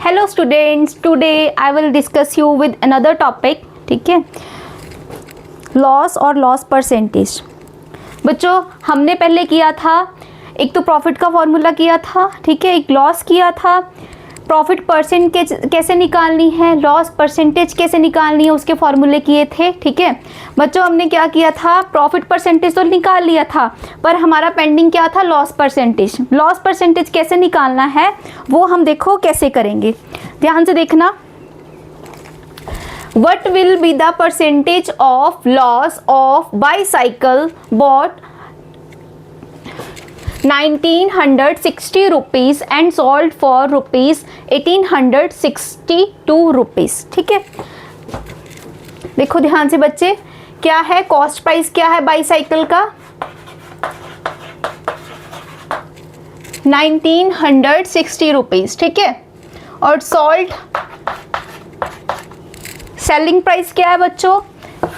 Hello students, today I will discuss you with another topic. ठीक है, loss और loss percentage. बच्चों हमने पहले किया था, एक तो प्रॉफिट का फॉर्मूला किया था, ठीक है, एक लॉस किया था, प्रॉफिट परसेंटेज कैसे निकालनी है, लॉस परसेंटेज कैसे निकालनी है, उसके फॉर्मूले किए थे. ठीक है बच्चों, हमने क्या किया था, प्रॉफिट परसेंटेज तो निकाल लिया था, पर हमारा पेंडिंग क्या था, लॉस परसेंटेज. लॉस परसेंटेज कैसे निकालना है वो हम देखो कैसे करेंगे, ध्यान से देखना. What will be the percentage of loss of bicycle bought 1960 rupees and sold for rupees 1862 rupees. ठीक है, देखो ध्यान से बच्चे, क्या है कॉस्ट प्राइस, क्या है बाईसाइकिल का 1960 रुपीज. ठीक है, और सोल्ड सेलिंग प्राइस क्या है बच्चों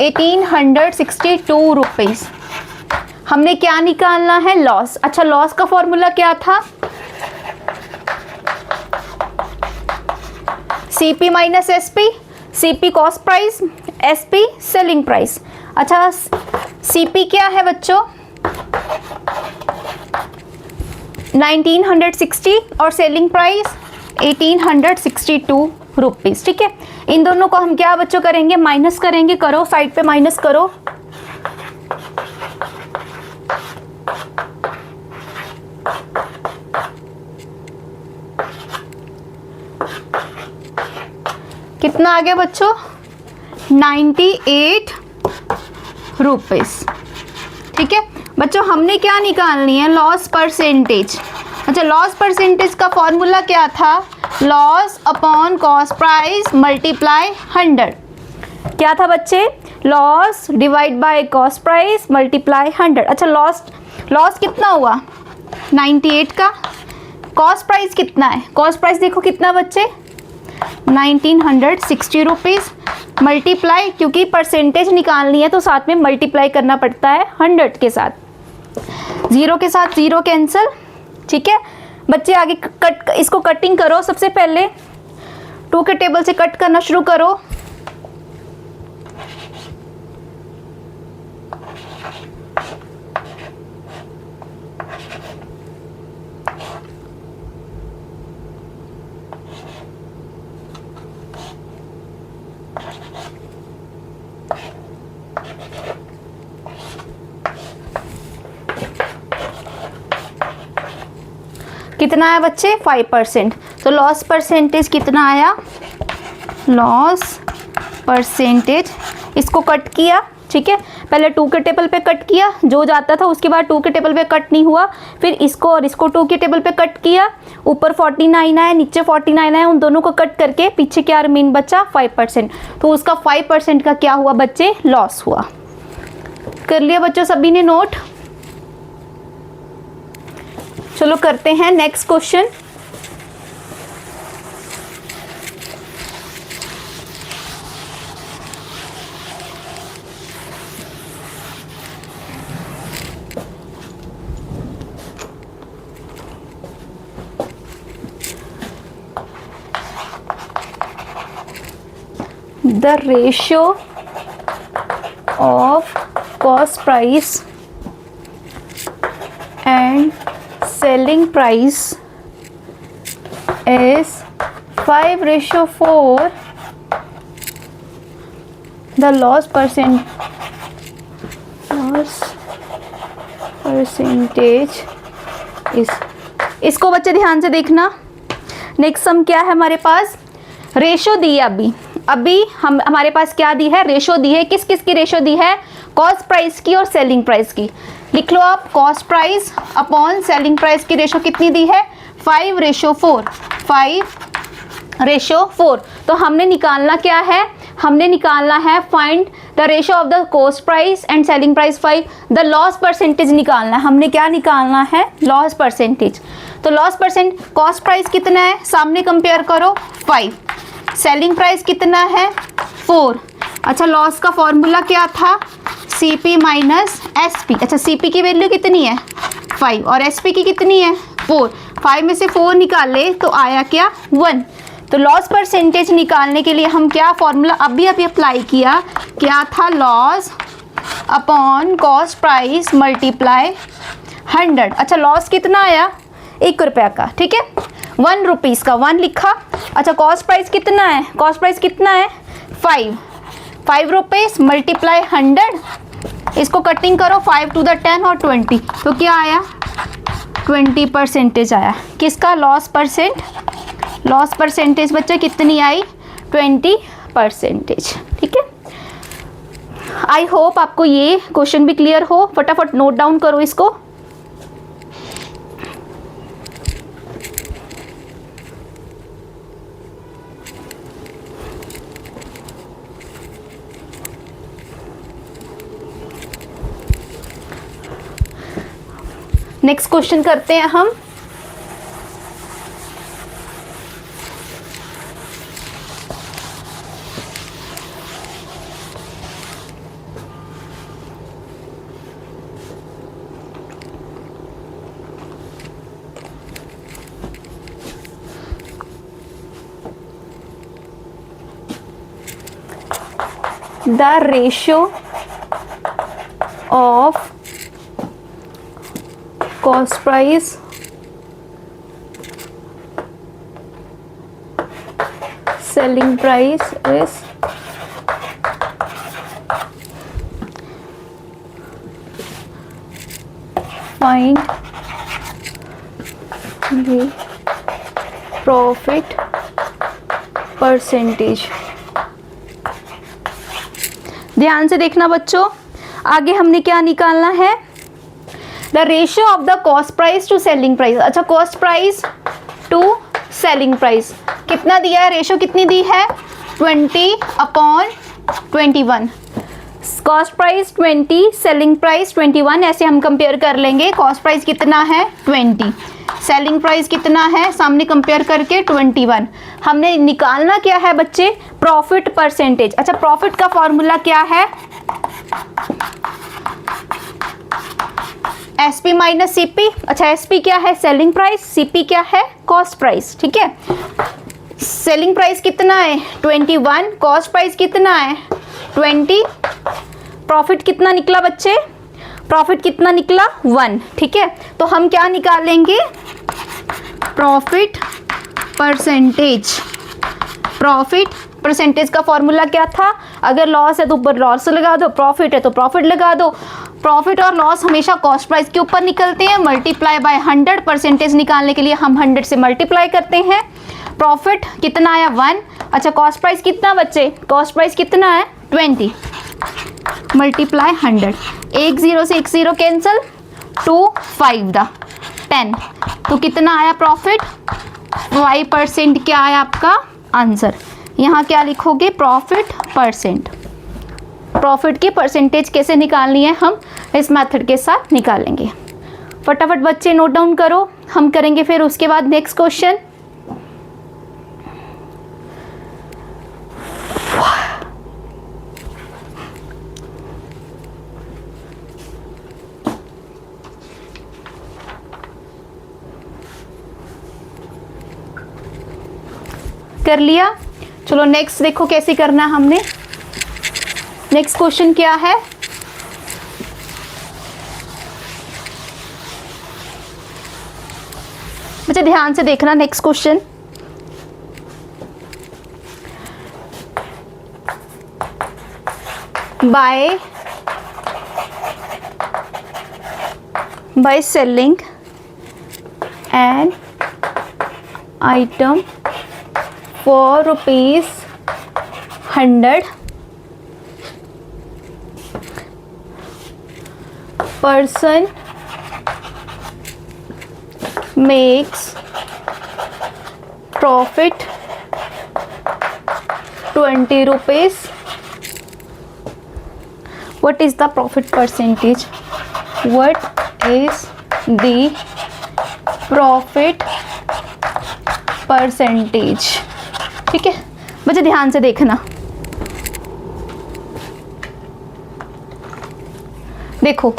1862 रुपीज. हमने क्या निकालना है, लॉस. अच्छा, लॉस का फॉर्मूला क्या था, CP minus SP. CP cost price, SP selling price. अच्छा, सीपी क्या है बच्चों 1960 और सेलिंग प्राइस 1862 रुपीज. ठीक है, इन दोनों को हम क्या बच्चों करेंगे, माइनस करेंगे. करो साइड पे माइनस करो. कितना आ गया बच्चों 98 रुपीज. ठीक है बच्चों, हमने क्या निकालनी है, लॉस परसेंटेज. अच्छा, लॉस परसेंटेज का फॉर्मूला क्या था, loss upon cost price multiply 100. क्या था बच्चे, loss divide by cost price multiply 100. अच्छा, लॉस कितना हुआ 98 का, कॉस्ट प्राइस कितना है, कॉस्ट प्राइस देखो कितना बच्चे 1960 रुपीज़ मल्टीप्लाई, क्योंकि परसेंटेज निकालनी है तो साथ में मल्टीप्लाई करना पड़ता है 100 के साथ. ज़ीरो के साथ ज़ीरो कैंसिल. ठीक है बच्चे, आगे कट, इसको कटिंग करो. सबसे पहले 2 के टेबल से कट करना शुरू करो. कितना है बच्चे 5%. तो लॉस परसेंटेज कितना आया, लॉस परसेंटेज, इसको कट किया. ठीक है, पहले 2 के टेबल पे कट किया, जो जाता था उसके बाद 2 के टेबल पे कट नहीं हुआ, फिर इसको और इसको 2 के टेबल पे कट किया, ऊपर 49 आया, नीचे 49 आया, उन दोनों को कट करके पीछे क्या रिमेन बचा 5%. तो उसका 5% का क्या हुआ बच्चे, लॉस हुआ. कर लिया बच्चों सभी ने नोट. चलो करते हैं next question. The ratio of cost price and selling price is 5:4. The loss percentage is, इसको बच्चे ध्यान से देखना. नेक्स्ट सम क्या है हमारे पास, रेशो दी है. अभी हम हमारे पास क्या दी है, रेशो दी है. किस किस की रेशो दी है, कॉस्ट प्राइस की और सेलिंग प्राइस की. लिख लो आप, cost price upon selling price की रेशो कितनी दी है 5:4. 5:4. तो हमने निकालना क्या है, हमने निकालना है find the ratio of the cost price and selling price 5. The loss percentage निकालना है. हमने क्या निकालना है, लॉस परसेंटेज. तो लॉस परसेंट, कॉस्ट प्राइस कितना है, सामने कंपेयर करो 5, सेलिंग प्राइस कितना है 4. अच्छा, लॉस का फॉर्मूला क्या था, CP माइनस SP. अच्छा, CP की वैल्यू कितनी है 5 और SP की कितनी है 4. 5 में से 4 निकाले तो आया क्या 1. तो लॉस परसेंटेज निकालने के लिए हम क्या फॉर्मूला अभी अप्लाई किया, क्या था, loss upon cost price multiply 100। अच्छा लॉस कितना आया, 1 रुपया का, ठीक है, 1 रुपीज़ का 1 लिखा। अच्छा कॉस्ट प्राइस कितना है, कॉस्ट प्राइस कितना है 5 रुपीज़ मल्टीप्लाई 100, इसको कटिंग करो 5 टू द 10 और 20, तो क्या आया 20% आया। किसका, लॉस परसेंटेज बच्चे कितनी आई, 20%, ठीक है। आई होप आपको ये क्वेश्चन भी क्लियर हो, फटाफट नोट डाउन करो इसको। नेक्स्ट क्वेश्चन करते हैं हम। The ratio of cost price selling price is find the profit percentage। ध्यान से देखना बच्चों, आगे हमने क्या निकालना है, the ratio of the cost price to selling price. अच्छा cost price to selling price कितना दिया है, रेशियो कितनी दी है 20/21। कॉस्ट प्राइस 20, सेलिंग प्राइस 21, ऐसे हम कंपेयर कर लेंगे। कॉस्ट प्राइस कितना है 20, सेलिंग प्राइस कितना है, सामने कंपेयर करके 21। हमने निकालना क्या है बच्चे, प्रॉफिट परसेंटेज। अच्छा प्रॉफिट का फॉर्मूला क्या है, एसपी माइनस सीपी। अच्छा एसपी क्या है, सेलिंग प्राइस, सीपी क्या है, कॉस्ट प्राइस, ठीक है। सेलिंग प्राइस कितना है 21, कॉस्ट प्राइस कितना है 20, प्रॉफिट कितना निकला बच्चे, प्रॉफिट कितना निकला 1, ठीक है। तो हम क्या निकालेंगे, प्रॉफिट परसेंटेज। प्रॉफिट परसेंटेज का फॉर्मूला क्या था, अगर लॉस है तो ऊपर लॉस लगा दो, प्रॉफिट है तो प्रॉफिट लगा दो। प्रॉफिट और लॉस हमेशा कॉस्ट प्राइस के ऊपर निकलते हैं, मल्टीप्लाई बाय 100। परसेंटेज निकालने के लिए हम 100 से मल्टीप्लाई करते हैं। प्रॉफिट कितना आया 1। अच्छा कॉस्ट प्राइस कितना बच्चे, कॉस्ट प्राइस कितना है 20 मल्टीप्लाई 100। 1 0 से 1 0 कैंसिल, 2 5 10, तो कितना आया प्रॉफिट 5% क्या आया आपका आंसर। यहाँ क्या लिखोगे, प्रॉफिट परसेंट। प्रॉफिट की परसेंटेज कैसे निकालनी है, हम इस मेथड के साथ निकालेंगे। फटाफट बच्चे नोट डाउन करो, हम करेंगे फिर उसके बाद नेक्स्ट क्वेश्चन। कर लिया, चलो नेक्स्ट देखो कैसे करना है हमने। नेक्स्ट क्वेश्चन क्या है, बच्चे ध्यान से देखना। Next question, by selling an item for ₹100, person makes profit 20 rupees. What is the profit percentage? What is the profit percentage? ठीक है बच्चे ध्यान से देखना। देखो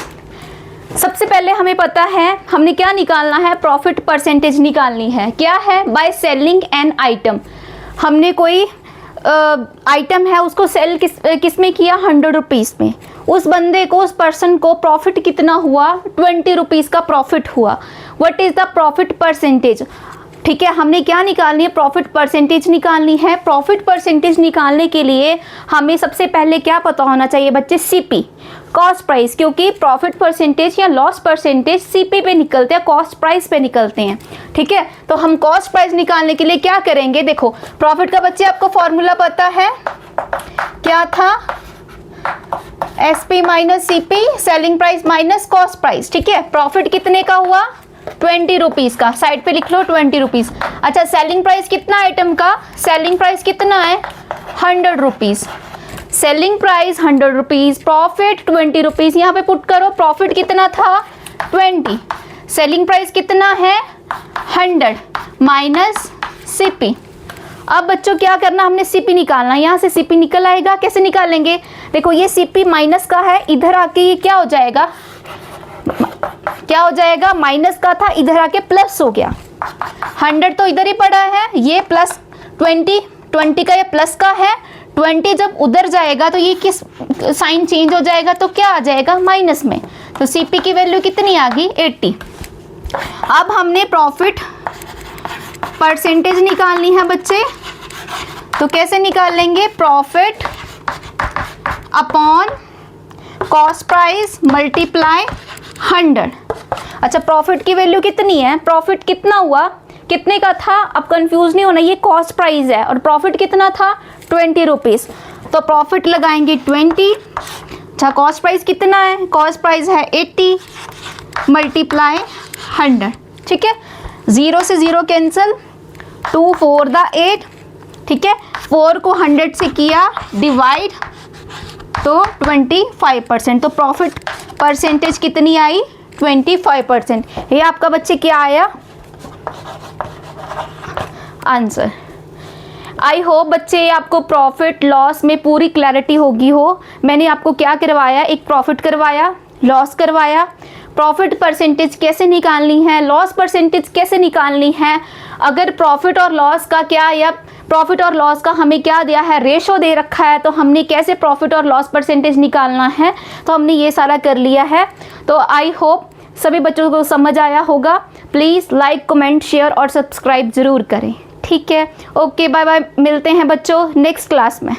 सबसे पहले हमें पता है हमने क्या निकालना है, प्रॉफिट परसेंटेज निकालनी है। क्या है, बाय सेलिंग एन आइटम। हमने कोई आइटम है उसको सेल किस में किया, 100 रुपीज़ में। उस बंदे को, उस पर्सन को प्रॉफिट कितना हुआ, 20 रुपीज़ का प्रॉफिट हुआ। What is the profit percentage? ठीक है, हमने क्या निकालनी है, प्रॉफिट परसेंटेज निकालनी है। प्रॉफिट परसेंटेज निकालने के लिए हमें सबसे पहले क्या पता होना चाहिए बच्चे, सीपी, कॉस्ट प्राइस, क्योंकि प्रॉफिट परसेंटेज या लॉस परसेंटेज सीपी पे निकलते हैं, कॉस्ट प्राइस पे निकलते हैं। ठीक है, तो हम कॉस्ट प्राइस निकालने के लिए क्या करेंगे, देखो प्रॉफिट का बच्चे आपको फॉर्मूला पता है, क्या था, SP minus CP, selling price minus cost price. ठीक है, प्रॉफिट कितने का हुआ, 20 रुपीज़ का, साइड पे लिख लो 20 रुपीज़। अच्छा, सेलिंग प्राइस कितना आइटम का, सेलिंग प्राइस कितना है, 100 rupees. Selling price 100 rupees, profit 20 rupees. यहाँ पे पुट करो, प्रॉफिट कितना था 20, सेलिंग प्राइस कितना है 100 माइनस सीपी। अब बच्चों क्या करना, हमने सीपी निकालना। यहाँ से सीपी निकल आएगा, कैसे निकालेंगे, देखो ये सीपी माइनस का है, इधर आके ये क्या हो जाएगा, क्या हो जाएगा, माइनस का था इधर आके प्लस हो गया। 100 तो इधर ही पड़ा है, ये प्लस 20 का ये प्लस का है, 20 जब उधर जाएगा तो ये किस साइन चेंज हो जाएगा, तो क्या आ जाएगा, माइनस में। तो सीपी की वैल्यू कितनी आ गई, 80। अब हमने प्रॉफिट परसेंटेज निकालनी है बच्चे, तो कैसे निकालेंगे, profit upon cost price multiply 100। अच्छा, प्रॉफिट की वैल्यू कितनी है, प्रॉफिट कितना हुआ, कितने का था, अब कंफ्यूज नहीं होना, ये कॉस्ट प्राइस है और प्रॉफिट कितना था 20 रुपीज़, तो प्रॉफिट लगाएंगे 20। अच्छा, कॉस्ट प्राइस कितना है, कॉस्ट प्राइस है 80 मल्टीप्लाई 100। ठीक है, 0 से 0 कैंसिल, 2 4 द 8। ठीक है, 4 को 100 से किया डिवाइड, तो 25%, तो प्रॉफिट परसेंटेज कितनी आई, 25%। ये आपका बच्चे क्या आया आंसर। आई होप बच्चे आपको प्रॉफिट लॉस में पूरी क्लैरिटी होगी हो। मैंने आपको क्या करवाया, एक प्रॉफिट करवाया, लॉस करवाया, प्रॉफिट परसेंटेज कैसे निकालनी है, लॉस परसेंटेज कैसे निकालनी है। अगर प्रॉफिट और लॉस का क्या, या प्रॉफिट और लॉस का हमें क्या दिया है, रेशो दे रखा है, तो हमने कैसे प्रॉफिट और लॉस परसेंटेज निकालना है, तो हमने ये सारा कर लिया है। तो आई होप सभी बच्चों को समझ आया होगा। प्लीज़ लाइक, कमेंट, शेयर और सब्सक्राइब ज़रूर करें। ठीक है, ओके, बाय बाय, मिलते हैं बच्चों नेक्स्ट क्लास में।